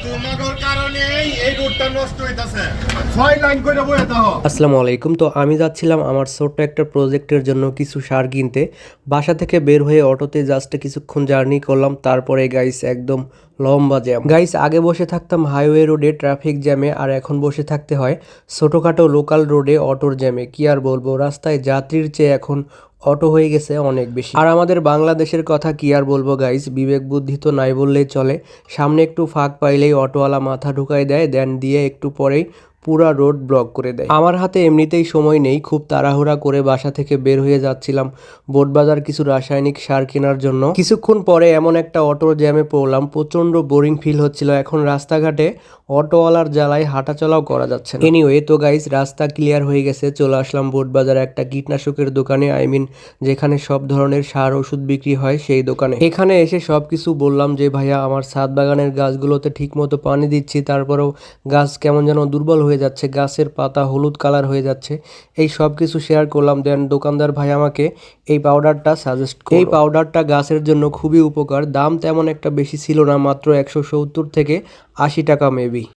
তোমাদের কারণেই এই রোডটা নষ্ট হইতাছে। 6 লাইন কইরা বইয়া দাও। আসসালামু আলাইকুম। তো আমি যাচ্ছিলাম আমার ছোট্ট একটা প্রজেক্টের জন্য কিছু সার কিনতে। বাসা থেকে বের হয়ে অটোতে জাস্ট কিছুক্ষণ জার্নি করলাম, তারপরে গাইস একদম লম্বা জ্যাম। গাইস আগে বসে থাকতাম হাইওয়ে রোডে ট্রাফিক জ্যামে, আর এখন বসে থাকতে হয় ছোটোখাটো লোকাল রোডে অটোর জ্যামে। কি আর বলবো, রাস্তায় যাত্রীর চেয়ে এখন অটো হয়ে গেছে অনেক বেশি। আর আমাদের বাংলাদেশের কথা কি আর বলবো গাইস, বিবেক বুদ্ধি তো নাই বললেই চলে। সামনে একটু ফাঁক পাইলেই অটোওয়ালা মাথা ঢুকাই দেয়, দেন দিয়ে একটু পরেই পুরা রোড ব্লক করে দেয়। আমার হাতে এমনিতেই সময় নেই, খুব তাড়াহুড়া করে বাসা থেকে বের হয়ে যাচ্ছিলাম বোটবাজার কিছু রাসায়নিক সার কেনার জন্য। কিছুক্ষণ পরে এমন একটা অটোর জ্যামে পড়লাম, প্রচন্ড বোরিং ফিল হচ্ছিল। এখন রাস্তাঘাটে অটোওয়ালার জ্বালায় হাঁটাচলাও করা যাচ্ছে না। এনিওয়ে তো গাইস, রাস্তা ক্লিয়ার হয়ে গেছে, চলে আসলাম বোটবাজার একটা কীটনাশকের দোকানে, যেখানে সব ধরনের সার ওষুধ বিক্রি হয় সেই দোকানে। এখানে এসে সবকিছু বললাম যে ভাইয়া, আমার ছাদ বাগানের গাছগুলোতে ঠিক মতো পানি দিচ্ছি, তারপরেও গাছ কেমন যেন দুর্বল হয়ে যাচ্ছে, গাছের পাতা হলুদ কালার হয়ে যাচ্ছে। এই সব কিছু শেয়ার করলাম। দেন দোকানদার ভাই আমাকে এই পাউডারটা সাজেস্ট করলো। এই পাউডারটা গাছের জন্য খুবই উপকার। দাম তেমন একটা বেশি ছিল না, মাত্র 170 থেকে 80 টাকা মেবি।